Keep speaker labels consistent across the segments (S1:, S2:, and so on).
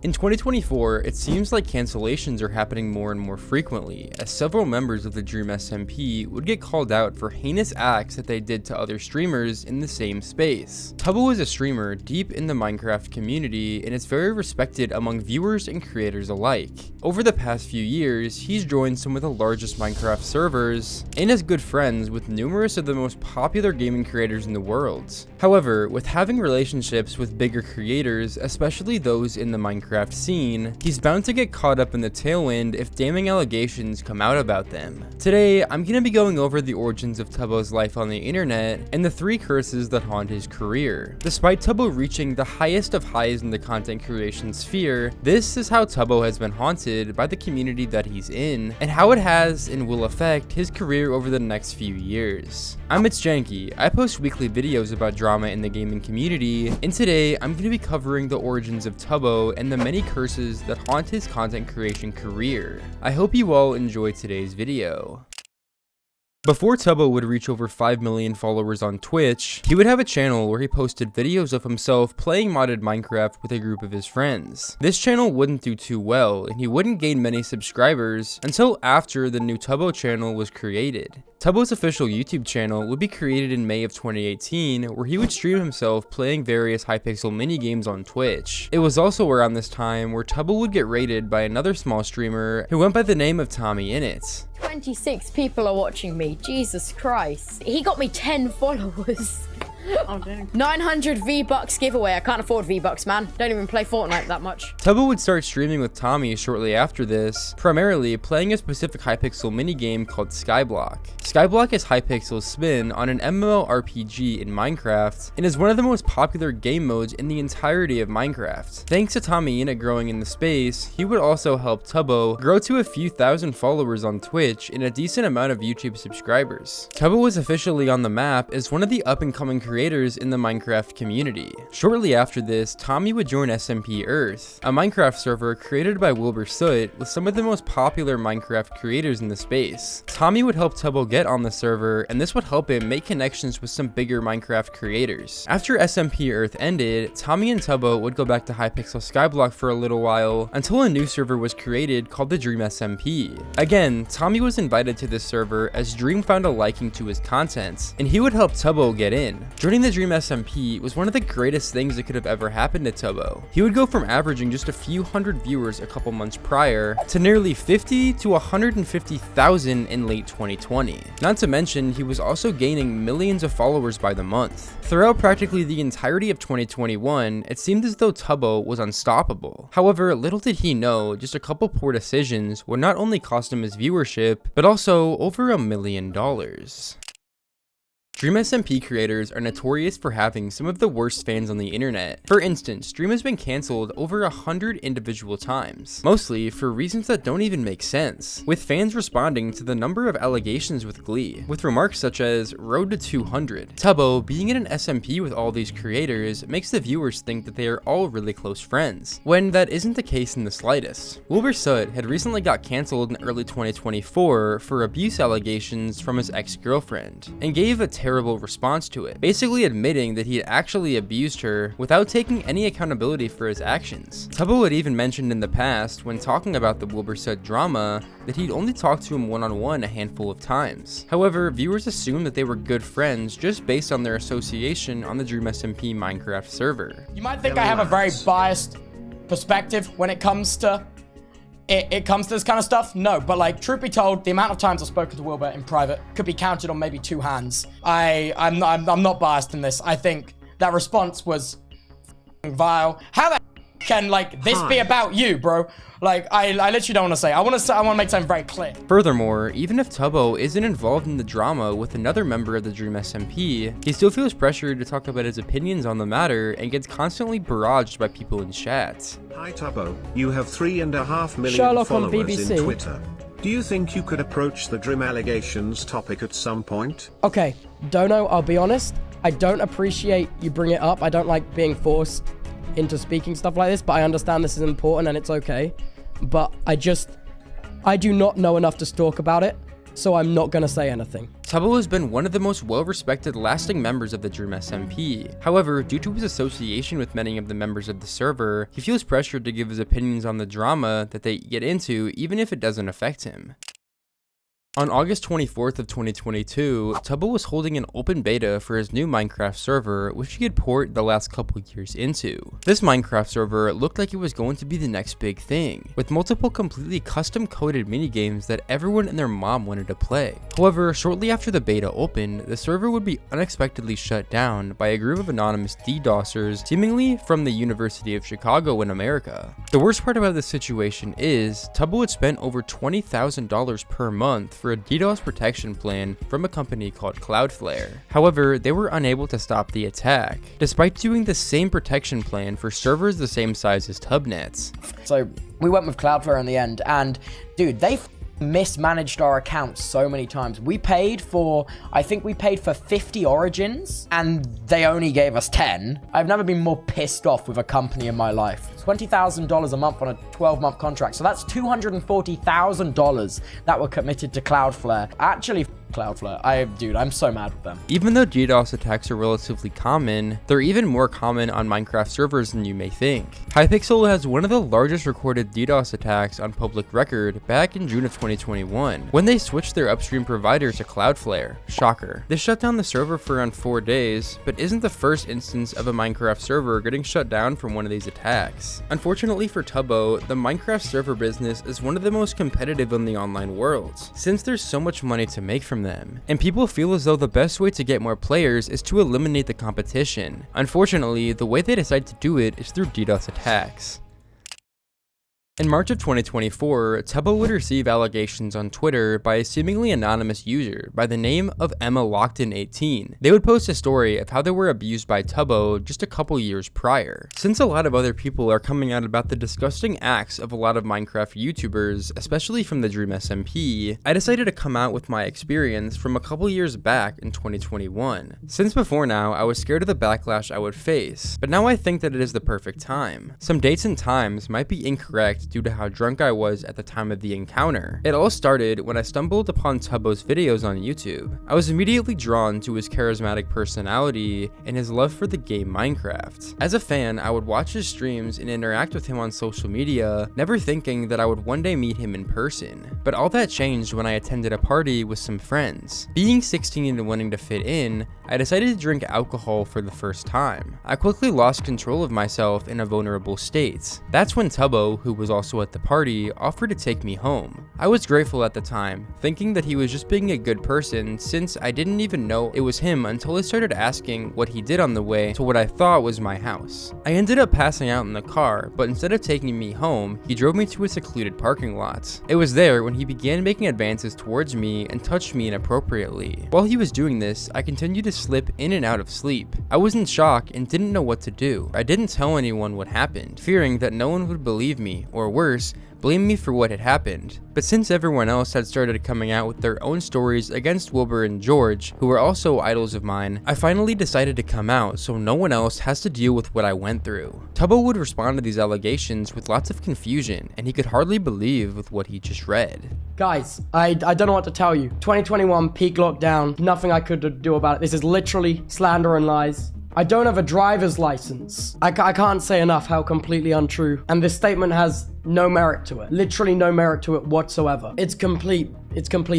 S1: In 2024, it seems like cancellations are happening more and more frequently, as several members of the Dream SMP would get called out for heinous acts that they did to other streamers in the same space. Tubbo is a streamer deep in the Minecraft community and is very respected among viewers and creators alike. Over the past few years, he's joined some of the largest Minecraft servers and is good friends with numerous of the most popular gaming creators in the world. However, with having relationships with bigger creators, especially those in the Minecraft scene, he's bound to get caught up in the tailwind if damning allegations come out about them. Today, I'm going to be going over the origins of Tubbo's life on the internet and the 3 curses that haunt his career. Despite Tubbo reaching the highest of highs in the content creation sphere, this is how Tubbo has been haunted by the community that he's in, and how it has and will affect his career over the next few years. I'm itsJanke. I post weekly videos about drama in the gaming community, and today I'm going to be covering the origins of Tubbo and the many curses that haunt his content creation career. I hope you all enjoy today's video. Before Tubbo would reach over 5 million followers on Twitch, he would have a channel where he posted videos of himself playing modded Minecraft with a group of his friends. This channel wouldn't do too well, and he wouldn't gain many subscribers until after the new Tubbo channel was created. Tubbo's official YouTube channel would be created in May of 2018, where he would stream himself playing various Hypixel minigames on Twitch. It was also around this time where Tubbo would get raided by another small streamer who went by the name of TommyInnit.
S2: 26 people are watching me. Jesus Christ. He got me 10 followers.
S3: Oh, dang.
S2: 900 V-Bucks giveaway. I can't afford V-Bucks, man. Don't even play Fortnite that much.
S1: Tubbo would start streaming with Tommy shortly after this, primarily playing a specific Hypixel minigame called Skyblock. Skyblock is Hypixel's spin on an MMORPG in Minecraft, and is one of the most popular game modes in the entirety of Minecraft. Thanks to TommyInnit growing in the space, he would also help Tubbo grow to a few thousand followers on Twitch and a decent amount of YouTube subscribers. Tubbo was officially on the map as one of the up-and-coming creators in the Minecraft community. Shortly after this, Tommy would join SMP Earth, a Minecraft server created by Wilbur with some of the most popular Minecraft creators in the space. Tommy would help Tubbo get on the server, and this would help him make connections with some bigger Minecraft creators. After SMP Earth ended, Tommy and Tubbo would go back to Hypixel Skyblock for a little while, until a new server was created called the Dream SMP. Again, Tommy was invited to this server as Dream found a liking to his content, and he would help Tubbo get in. Joining the Dream SMP was one of the greatest things that could have ever happened to Tubbo. He would go from averaging just a few hundred viewers a couple months prior to nearly 50 to 150,000 in late 2020. Not to mention, he was also gaining millions of followers by the month. Throughout practically the entirety of 2021, it seemed as though Tubbo was unstoppable. However, little did he know, just a couple poor decisions would not only cost him his viewership, but also over $1 million. Dream SMP creators are notorious for having some of the worst fans on the internet. For instance, Dream has been cancelled over 100 individual times, mostly for reasons that don't even make sense, with fans responding to the number of allegations with glee, with remarks such as "Road to 200. Tubbo, being in an SMP with all these creators, makes the viewers think that they are all really close friends, when that isn't the case in the slightest. Wilbur had recently got cancelled in early 2024 for abuse allegations from his ex-girlfriend, and gave a terrible response to it, basically admitting that he had actually abused her without taking any accountability for his actions. Tubbo had even mentioned in the past, when talking about the Wilbur drama, that he'd only talked to him one-on-one a handful of times. However, viewers assumed that they were good friends just based on their association on the Dream SMP Minecraft server.
S4: You might think I have a very biased perspective when it comes to this kind of stuff. No, but like, truth be told, the amount of times I've spoken to Wilbur in private could be counted on maybe 2 hands. I'm not biased in this. I think that response was vile. How the can like this be about you, bro? Like, I literally don't want to say. I want to make something very clear.
S1: Furthermore, even if Tubbo isn't involved in the drama with another member of the Dream SMP, he still feels pressured to talk about his opinions on the matter and gets constantly barraged by people in chat.
S5: Hi Tubbo, you have 3.5 million
S3: Sherlock on
S5: followers in
S3: BBC.
S5: Twitter. Do you think you could approach the Dream allegations topic at some point?
S3: Okay, Dono, I'll be honest. I don't appreciate you bring it up. I don't like being forced into speaking stuff like this, but I understand this is important and it's okay. But I do not know enough to talk about it. so I'm not gonna say anything.
S1: Tubbo has been one of the most well-respected lasting members of the Dream SMP. However, due to his association with many of the members of the server, he feels pressured to give his opinions on the drama that they get into even if it doesn't affect him. On August 24th of 2022, Tubbo was holding an open beta for his new Minecraft server, which he had poured the last couple years into. This Minecraft server looked like it was going to be the next big thing, with multiple completely custom-coded minigames that everyone and their mom wanted to play. However, shortly after the beta opened, the server would be unexpectedly shut down by a group of anonymous DDoSers, seemingly from the University of Chicago in America. The worst part about this situation is, Tubbo had spent over $20,000 per month for a DDoS protection plan from a company called Cloudflare. However, they were unable to stop the attack, despite doing the same protection plan for servers the same size as Tubnet's.
S4: So we went with Cloudflare in the end, and dude, they mismanaged our account so many times. I think we paid for 50 origins and they only gave us 10. I've never been more pissed off with a company in my life. $20,000 a month on a 12-month contract. So that's $240,000 that were committed to Cloudflare. Actually, Cloudflare. I'm so mad with them.
S1: Even though DDoS attacks are relatively common, they're even more common on Minecraft servers than you may think. Hypixel has one of the largest recorded DDoS attacks on public record back in June of 2021, when they switched their upstream provider to Cloudflare. Shocker. This shut down the server for around 4 days, but isn't the first instance of a Minecraft server getting shut down from one of these attacks. Unfortunately for Tubbo, the Minecraft server business is one of the most competitive in the online world, since there's so much money to make from them, and people feel as though the best way to get more players is to eliminate the competition. Unfortunately, the way they decide to do it is through DDoS attacks. In March of 2024, Tubbo would receive allegations on Twitter by a seemingly anonymous user by the name of EmmaLockton18. They would post a story of how they were abused by Tubbo just a couple years prior. Since a lot of other people are coming out about the disgusting acts of a lot of Minecraft YouTubers, especially from the Dream SMP, I decided to come out with my experience from a couple years back in 2021. Since before now, I was scared of the backlash I would face, but now I think that it is the perfect time. Some dates and times might be incorrect due to how drunk I was at the time of the encounter. It all started when I stumbled upon Tubbo's videos on YouTube. I was immediately drawn to his charismatic personality and his love for the game Minecraft. As a fan, I would watch his streams and interact with him on social media, never thinking that I would one day meet him in person. But all that changed when I attended a party with some friends. Being 16 and wanting to fit in, I decided to drink alcohol for the first time. I quickly lost control of myself in a vulnerable state. That's when Tubbo, who was also at the party, offered to take me home. I was grateful at the time, thinking that he was just being a good person since I didn't even know it was him until I started asking what he did on the way to what I thought was my house. I ended up passing out in the car, but instead of taking me home, he drove me to a secluded parking lot. It was there when he began making advances towards me and touched me inappropriately. While he was doing this, I continued to slip in and out of sleep. I was in shock and didn't know what to do. I didn't tell anyone what happened, fearing that no one would believe me, or worse, blame me for what had happened. But since everyone else had started coming out with their own stories against Wilbur and George, who were also idols of mine, I finally decided to come out so no one else has to deal with what I went through. Tubbo would respond to these allegations with lots of confusion, and he could hardly believe with what he just read.
S3: Guys, I don't know what to tell you. 2021, peak lockdown, nothing I could do about it. This is literally slander and lies. I don't have a driver's license. I can't say enough how completely untrue. And this statement has no merit to it. Literally no merit to it whatsoever. It's complete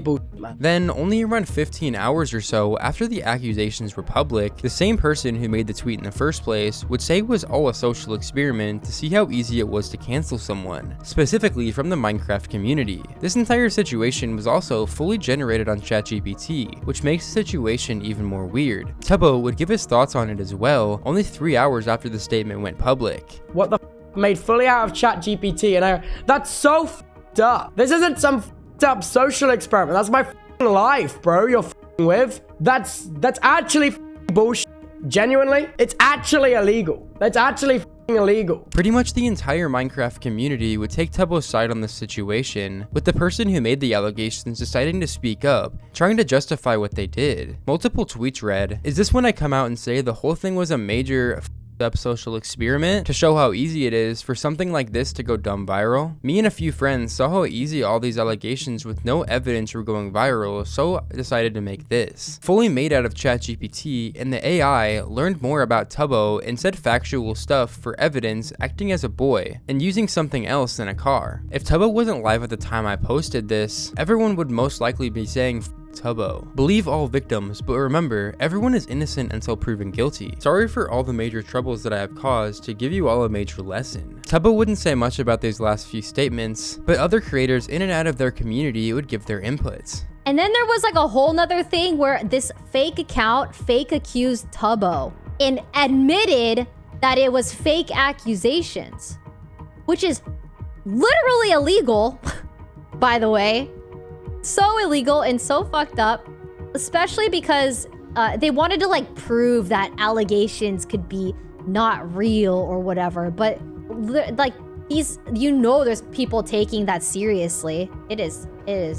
S3: bullshit, man.
S1: Then, only around 15 hours or so after the accusations were public, the same person who made the tweet in the first place would say it was all a social experiment to see how easy it was to cancel someone, specifically from the Minecraft community. This entire situation was also fully generated on ChatGPT, which makes the situation even more weird. Tubbo would give his thoughts on it as well, only 3 hours after the statement went public.
S3: What the made fully out of ChatGPT, and that's so f***ed up. This isn't some f***ed up social experiment. That's my f***ing life, bro. You're f***ing with. That's actually f***ing bullshit. Genuinely, it's actually illegal. That's actually f***ing illegal.
S1: Pretty much the entire Minecraft community would take Tubbo's side on this situation, with the person who made the allegations deciding to speak up, trying to justify what they did. Multiple tweets read, "Is this when I come out and say the whole thing was a major up social experiment to show how easy it is for something like this to go dumb viral. Me and a few friends saw how easy all these allegations with no evidence were going viral, so decided to make this. Fully made out of ChatGPT, and the AI learned more about Tubbo and said factual stuff for evidence, acting as a boy and using something else than a car. If Tubbo wasn't live at the time I posted this, everyone would most likely be saying Tubbo. Believe all victims, but remember, everyone is innocent until proven guilty. Sorry for all the major troubles that I have caused to give you all a major lesson. Tubbo wouldn't say much about these last few statements, but other creators in and out of their community would give their inputs.
S2: And then there was like a whole nother thing where this fake account fake accused Tubbo and admitted that it was fake accusations, which is literally illegal, by the way. So illegal and so fucked up, especially because they wanted to like prove that allegations could be not real or whatever, but like these, you know, there's people taking that seriously. It is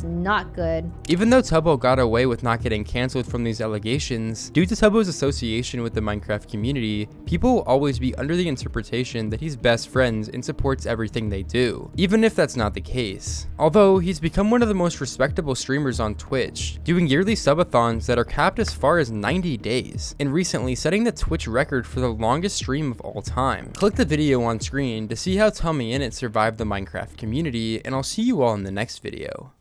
S2: not good.
S1: Even though Tubbo got away with not getting cancelled from these allegations, due to Tubbo's association with the Minecraft community, people will always be under the interpretation that he's best friends and supports everything they do, even if that's not the case. Although, he's become one of the most respectable streamers on Twitch, doing yearly subathons that are capped as far as 90 days, and recently setting the Twitch record for the longest stream of all time. Click the video on screen to see how Tommy Innit survived the Minecraft community, and I'll see you all in the next video.